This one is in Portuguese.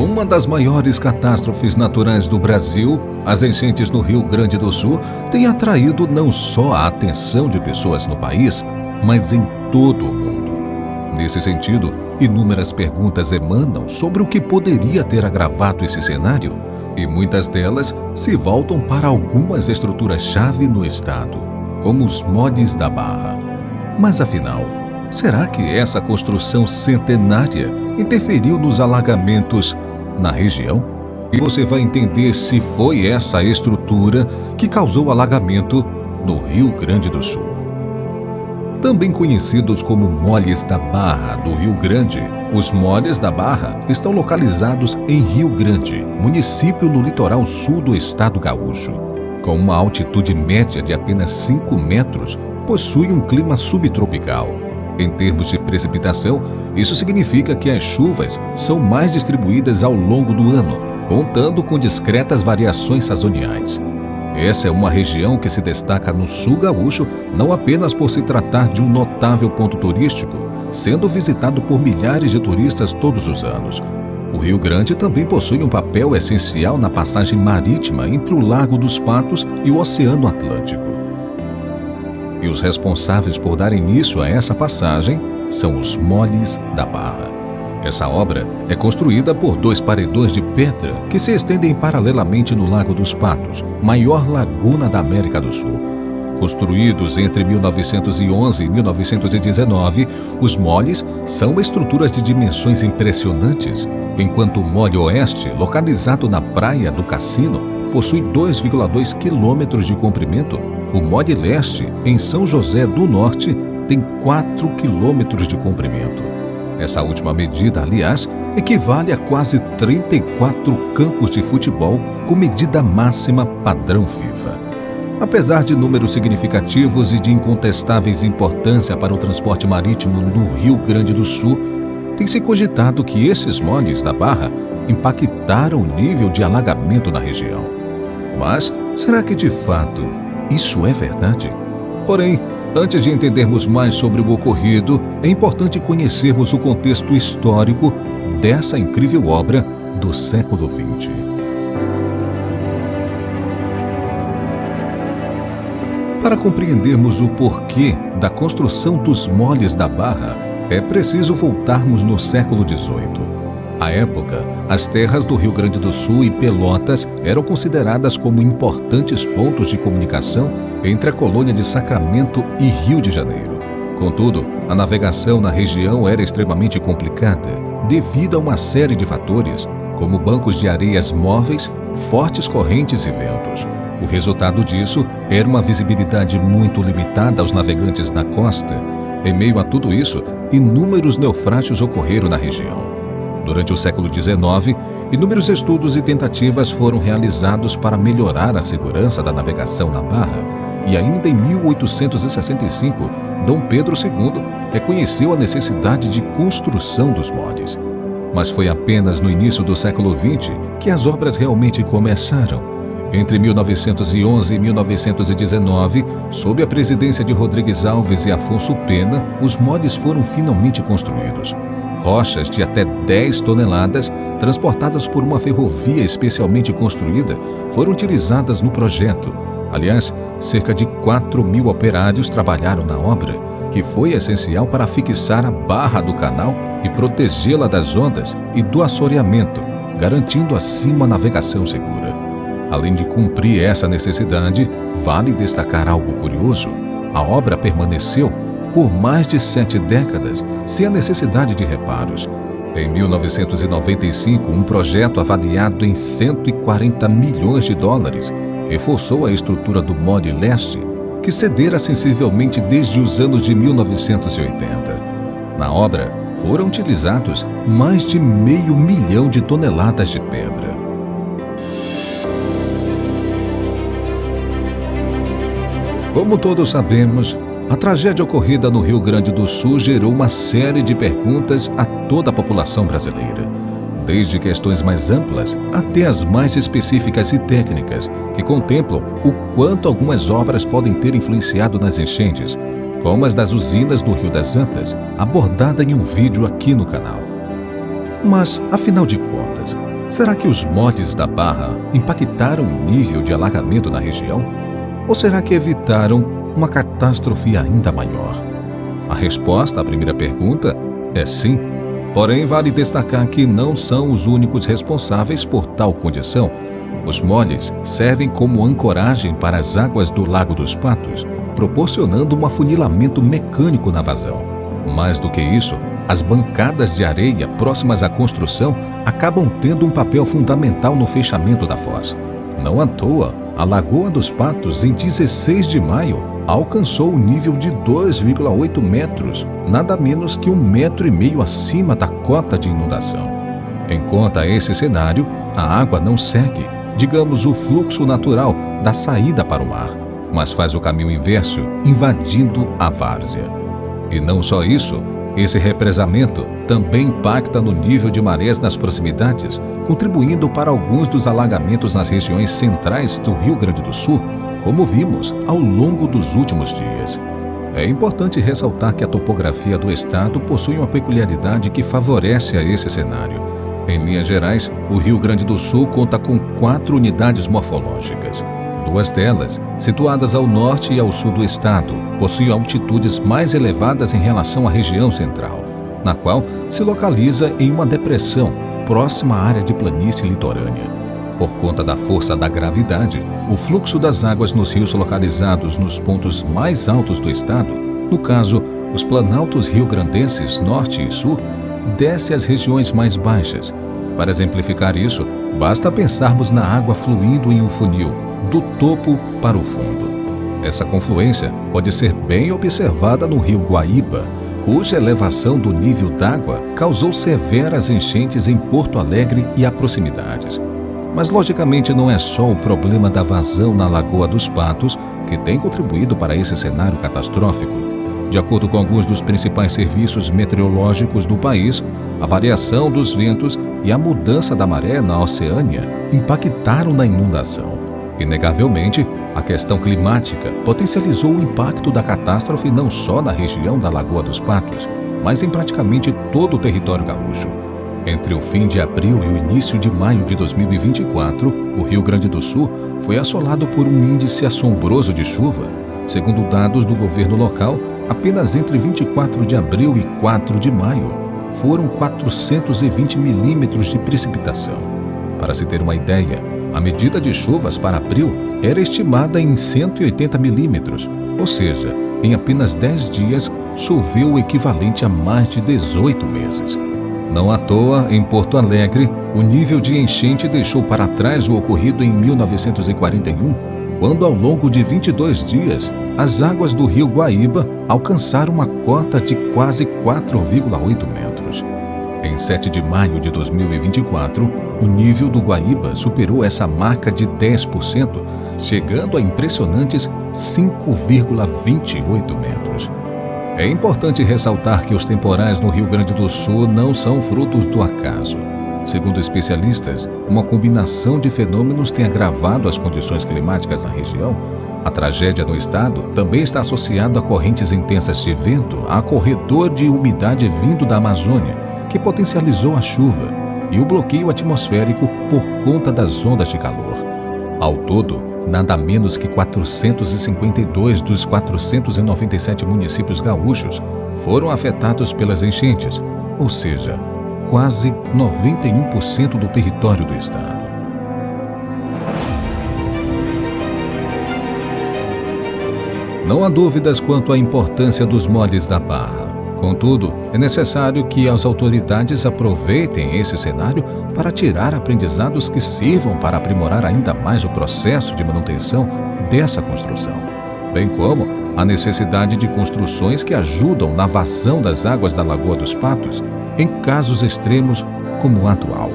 Uma das maiores catástrofes naturais do Brasil, as enchentes no Rio Grande do Sul, tem atraído não só a atenção de pessoas no país, mas em todo o mundo. Nesse sentido, inúmeras perguntas emanam sobre o que poderia ter agravado esse cenário, e muitas delas se voltam para algumas estruturas-chave no estado, como os moles da Barra. Mas afinal, será que essa construção centenária interferiu nos alagamentos na região? E você vai entender se foi essa estrutura que causou alagamento no Rio Grande do Sul. Também conhecidos como moles da Barra do Rio Grande, os moles da Barra estão localizados em Rio Grande, município no litoral sul do estado gaúcho. Com uma altitude média de apenas 5 metros, possui um clima subtropical. Em termos de precipitação, isso significa que as chuvas são mais distribuídas ao longo do ano, contando com discretas variações sazoniais. Essa é uma região que se destaca no sul gaúcho, não apenas por se tratar de um notável ponto turístico, sendo visitado por milhares de turistas todos os anos. O Rio Grande também possui um papel essencial na passagem marítima entre o Lago dos Patos e o Oceano Atlântico. E os responsáveis por dar início a essa passagem são os moles da Barra. Essa obra é construída por 2 paredões de pedra que se estendem paralelamente no Lago dos Patos, maior laguna da América do Sul. Construídos entre 1911 e 1919, os moles são estruturas de dimensões impressionantes, enquanto o mole oeste, localizado na Praia do Cassino, possui 2,2 quilômetros de comprimento. O mole leste, em São José do Norte, tem 4 quilômetros de comprimento. Essa última medida, aliás, equivale a quase 34 campos de futebol com medida máxima padrão FIFA. Apesar de números significativos e de incontestáveis importância para o transporte marítimo no Rio Grande do Sul, tem-se cogitado que esses moles da Barra impactaram o nível de alagamento na região. Mas será que de fato isso é verdade? Porém, antes de entendermos mais sobre o ocorrido, é importante conhecermos o contexto histórico dessa incrível obra do século XX. Para compreendermos o porquê da construção dos moles da Barra, é preciso voltarmos no século XVIII. À época, as terras do Rio Grande do Sul e Pelotas eram consideradas como importantes pontos de comunicação entre a colônia de Sacramento e Rio de Janeiro. Contudo, a navegação na região era extremamente complicada, devido a uma série de fatores, como bancos de areias móveis, fortes correntes e ventos. O resultado disso era uma visibilidade muito limitada aos navegantes na costa. Em meio a tudo isso, inúmeros naufrágios ocorreram na região. Durante o século XIX, inúmeros estudos e tentativas foram realizados para melhorar a segurança da navegação na Barra, e ainda em 1865, Dom Pedro II reconheceu a necessidade de construção dos moles. Mas foi apenas no início do século XX que as obras realmente começaram. Entre 1911 e 1919, sob a presidência de Rodrigues Alves e Afonso Pena, os moles foram finalmente construídos. Rochas de até 10 toneladas, transportadas por uma ferrovia especialmente construída, foram utilizadas no projeto. Aliás, cerca de 4.000 operários trabalharam na obra, que foi essencial para fixar a barra do canal e protegê-la das ondas e do assoreamento, garantindo assim uma navegação segura. Além de cumprir essa necessidade, vale destacar algo curioso: a obra permaneceu por mais de 7 décadas, sem a necessidade de reparos. Em 1995, um projeto avaliado em 140 milhões de dólares reforçou a estrutura do mole leste, que cedera sensivelmente desde os anos de 1980. Na obra, foram utilizados mais de 500 mil de toneladas de pedra. Como todos sabemos, a tragédia ocorrida no Rio Grande do Sul gerou uma série de perguntas a toda a população brasileira, desde questões mais amplas até as mais específicas e técnicas, que contemplam o quanto algumas obras podem ter influenciado nas enchentes, como as das usinas do Rio das Antas, abordada em um vídeo aqui no canal. Mas, afinal de contas, Será que os moles da Barra impactaram o nível de alagamento na região? Ou será que evitaram uma catástrofe ainda maior? A resposta à primeira pergunta é sim. Porém, vale destacar que não são os únicos responsáveis por tal condição. Os moles servem como ancoragem para as águas do Lago dos Patos, proporcionando um afunilamento mecânico na vazão. Mais do que isso, as bancadas de areia próximas à construção acabam tendo um papel fundamental no fechamento da foz. Não à toa, a Lagoa dos Patos, em 16 de maio, alcançou o nível de 2,8 metros, nada menos que 1,5 metro acima da cota de inundação. Enquanto a esse cenário, a água não segue, digamos, o fluxo natural da saída para o mar, mas faz o caminho inverso, invadindo a várzea. E não só isso, esse represamento também impacta no nível de marés nas proximidades, contribuindo para alguns dos alagamentos nas regiões centrais do Rio Grande do Sul, como vimos ao longo dos últimos dias. É importante ressaltar que a topografia do estado possui uma peculiaridade que favorece a esse cenário. Em linhas gerais, o Rio Grande do Sul conta com 4 unidades morfológicas. 2 delas, situadas ao norte e ao sul do estado, possuem altitudes mais elevadas em relação à região central, na qual se localiza em uma depressão próxima à área de planície litorânea. Por conta da força da gravidade, o fluxo das águas nos rios localizados nos pontos mais altos do estado, no caso, os planaltos rio-grandenses norte e sul, desce às regiões mais baixas. Para exemplificar isso, basta pensarmos na água fluindo em um funil, do topo para o fundo. Essa confluência pode ser bem observada no rio Guaíba, cuja elevação do nível d'água causou severas enchentes em Porto Alegre e proximidades. Mas logicamente não é só o problema da vazão na Lagoa dos Patos que tem contribuído para esse cenário catastrófico. De acordo com alguns dos principais serviços meteorológicos do país, a variação dos ventos e a mudança da maré na Oceânia impactaram na inundação. Inegavelmente, a questão climática potencializou o impacto da catástrofe não só na região da Lagoa dos Patos, mas em praticamente todo o território gaúcho. Entre o fim de abril e o início de maio de 2024, o Rio Grande do Sul foi assolado por um índice assombroso de chuva. Segundo dados do governo local, apenas entre 24 de abril e 4 de maio foram 420 milímetros de precipitação. Para se ter uma ideia, a medida de chuvas para abril era estimada em 180 milímetros, ou seja, em apenas 10 dias choveu o equivalente a mais de 18 meses. Não à toa, em Porto Alegre, o nível de enchente deixou para trás o ocorrido em 1941, quando ao longo de 22 dias, as águas do rio Guaíba alcançaram uma cota de quase 4,8 metros. Em 7 de maio de 2024, o nível do Guaíba superou essa marca de 10%, chegando a impressionantes 5,28 metros. É importante ressaltar que os temporais no Rio Grande do Sul não são frutos do acaso. Segundo especialistas, uma combinação de fenômenos tem agravado as condições climáticas na região. A tragédia no estado também está associada a correntes intensas de vento, a corredor de umidade vindo da Amazônia, que potencializou a chuva, e o bloqueio atmosférico por conta das ondas de calor. Ao todo, nada menos que 452 dos 497 municípios gaúchos foram afetados pelas enchentes, ou seja, quase 91% do território do estado. Não há dúvidas quanto à importância dos moles da Barra. Contudo, é necessário que as autoridades aproveitem esse cenário para tirar aprendizados que sirvam para aprimorar ainda mais o processo de manutenção dessa construção, bem como a necessidade de construções que ajudam na vazão das águas da Lagoa dos Patos em casos extremos como o atual.